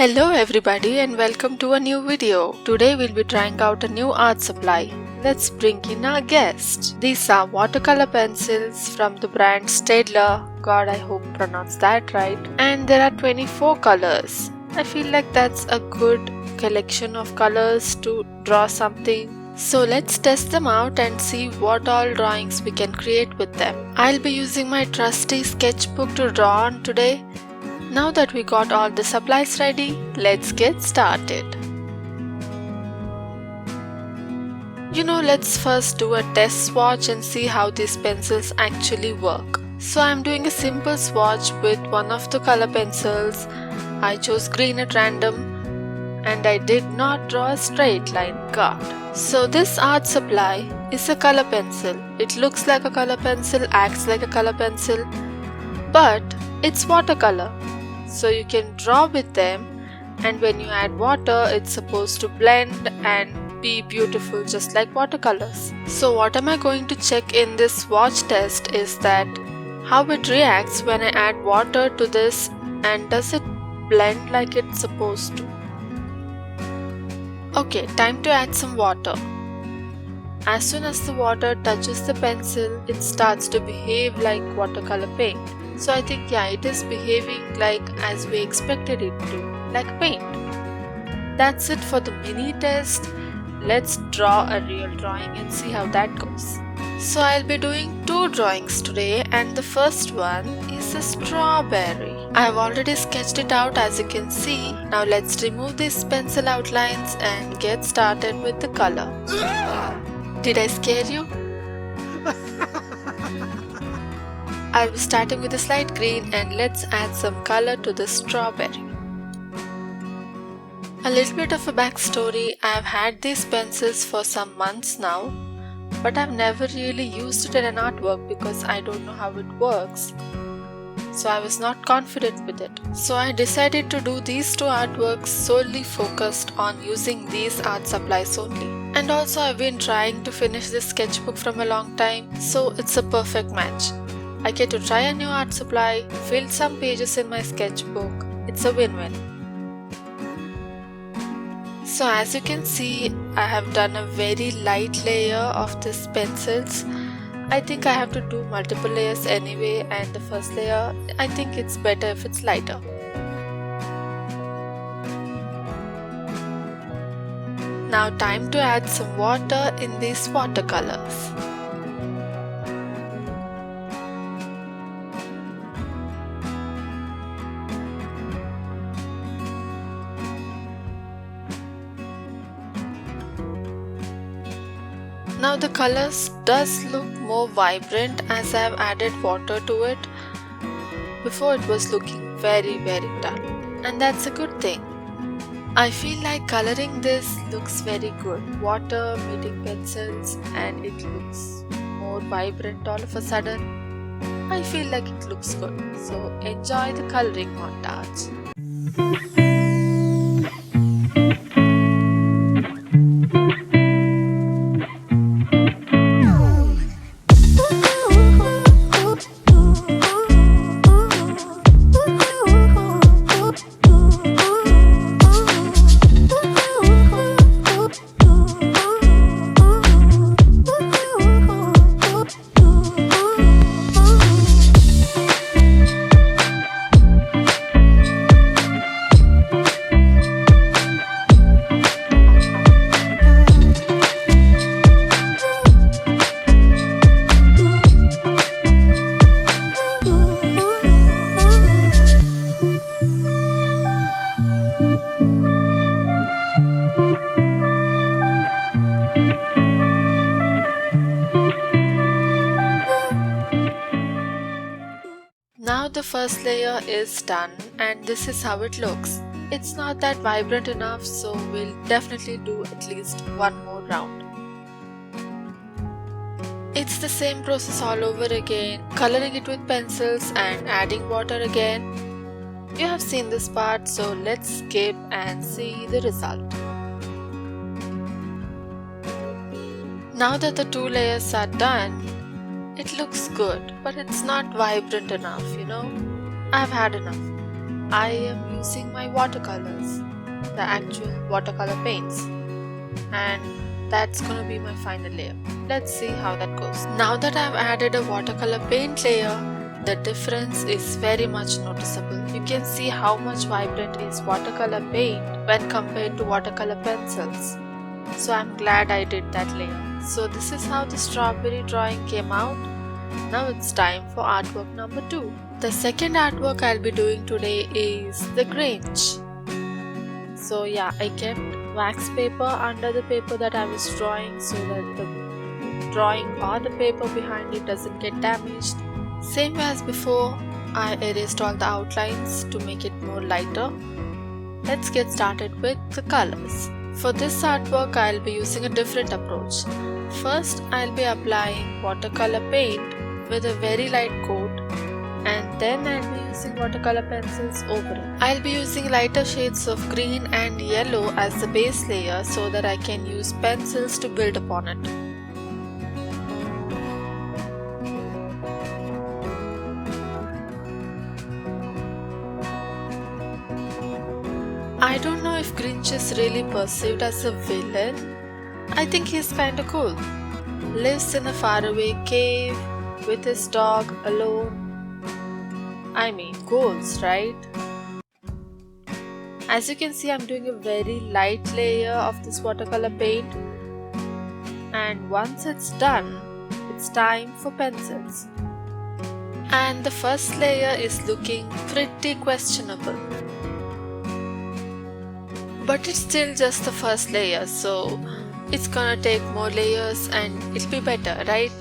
Hello everybody and welcome to a new video. Today we'll be trying out a new art supply. Let's bring in our guest. These are watercolor pencils from the brand Staedtler. God, I hope I pronounced that right. And there are 24 colors. I feel like that's a good collection of colors to draw something. So let's test them out and see what all drawings we can create with them. I'll be using my trusty sketchbook to draw on today. Now that we got all the supplies ready, let's get started. Let's first do a test swatch and see how these pencils actually work. So I'm doing a simple swatch with one of the color pencils. I chose green at random and I did not draw a straight line. God. So this art supply is a color pencil. It looks like a color pencil, acts like a color pencil, but it's watercolor. So you can draw with them, and when you add water, it's supposed to blend and be beautiful just like watercolors. So what am I going to check in this swatch test is that how it reacts when I add water to this, and does it blend like it's supposed to. Okay, time to add some water. As soon as the water touches the pencil, it starts to behave like watercolor paint. So I think it is behaving like as we expected it to, like paint. That's it for the mini test. Let's draw a real drawing and see how that goes. So I'll be doing two drawings today, and the first one is a strawberry. I've already sketched it out as you can see. Now let's remove these pencil outlines and get started with the color. Did I scare you? I'll be starting with a slight green, and let's add some color to the strawberry. A little bit of a backstory. I've had these pencils for some months now, but I've never really used it in an artwork because I don't know how it works. So I was not confident with it. So I decided to do these two artworks solely focused on using these art supplies only. And also I've been trying to finish this sketchbook from a long time, so it's a perfect match. I get to try a new art supply, fill some pages in my sketchbook. It's a win-win. So as you can see, I have done a very light layer of these pencils. I think I have to do multiple layers anyway, and the first layer, I think it's better if it's lighter. Now time to add some water in these watercolors. Now the colors does look more vibrant as I have added water to it. Before it was looking very dull, and that's a good thing. I feel like coloring this looks very good. Water meeting pencils, and it looks more vibrant all of a sudden. I feel like it looks good. So enjoy the coloring montage. Now the first layer is done, and this is how it looks. It's not that vibrant enough, so we'll definitely do at least one more round. It's the same process all over again, coloring it with pencils and adding water again. You have seen this part, so let's skip and see the result. Now that the two layers are done, it looks good, but it's not vibrant enough, I've had enough. I am using my watercolors, the actual watercolor paints, and that's gonna be my final layer. Let's see how that goes. Now that I've added a watercolor paint layer, the difference is very much noticeable. You can see how much vibrant is watercolor paint when compared to watercolor pencils. So I'm glad I did that layer. So this is how the strawberry drawing came out. Now it's time for artwork number 2. The second artwork I'll be doing today is the Grinch. So yeah, I kept wax paper under the paper that I was drawing so that the drawing or the paper behind it doesn't get damaged. Same as before, I erased all the outlines to make it more lighter. Let's get started with the colors. For this artwork, I'll be using a different approach. First, I'll be applying watercolor paint with a very light coat, and then I'll be using watercolor pencils over it. I'll be using lighter shades of green and yellow as the base layer so that I can use pencils to build upon it. I don't know if Grinch is really perceived as a villain. I think he's kinda cool. Lives in a faraway cave with his dog alone. I mean, goals, right? As you can see, I'm doing a very light layer of this watercolor paint. And once it's done, it's time for pencils. And the first layer is looking pretty questionable. But it's still just the first layer, so it's gonna take more layers and it'll be better, right?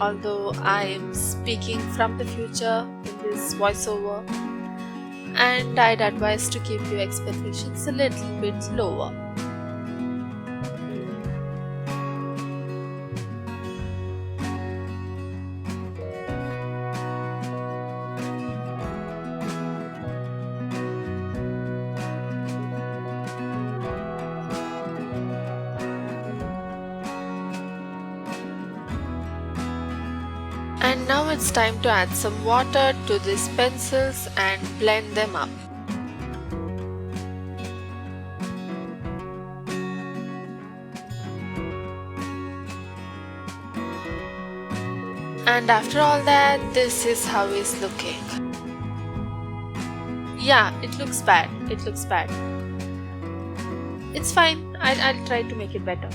Although I am speaking from the future in this voiceover, and I'd advise to keep your expectations a little bit lower. And now it's time to add some water to these pencils and blend them up. And after all that, this is how it's looking. Yeah, it looks bad. It's fine. I'll try to make it better.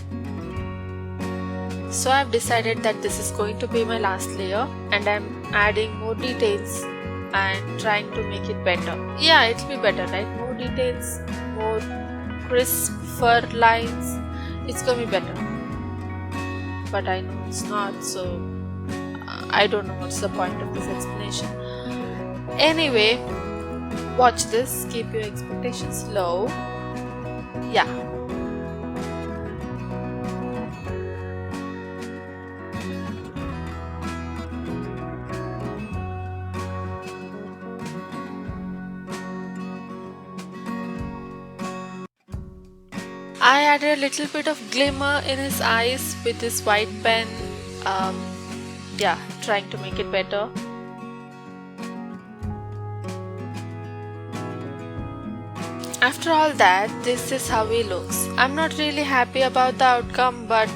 So I've decided that this is going to be my last layer, and I'm adding more details and trying to make it better. Yeah, it'll be better, right? More details, more crisper lines. It's gonna be better. But I know it's not, so I don't know what's the point of this explanation. Anyway, watch this. Keep your expectations low. Yeah. I added a little bit of glimmer in his eyes with this white pen. Yeah, trying to make it better. After all that, this is how he looks. I'm not really happy about the outcome, but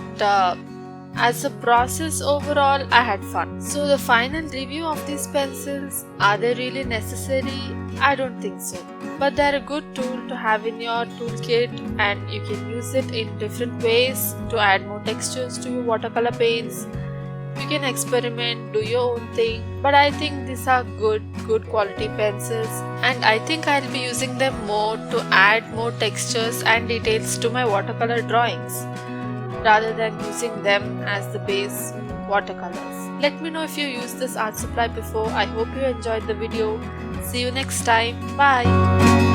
as a process overall, I had fun. So the final review of these pencils, are they really necessary? I don't think so. But they're a good tool to have in your toolkit, and you can use it in different ways to add more textures to your watercolor paints. You can experiment, do your own thing, but I think these are good quality pencils, and I think I'll be using them more to add more textures and details to my watercolor drawings rather than using them as the base watercolors. Let me know if you used this art supply before. I hope you enjoyed the video. See you next time. Bye.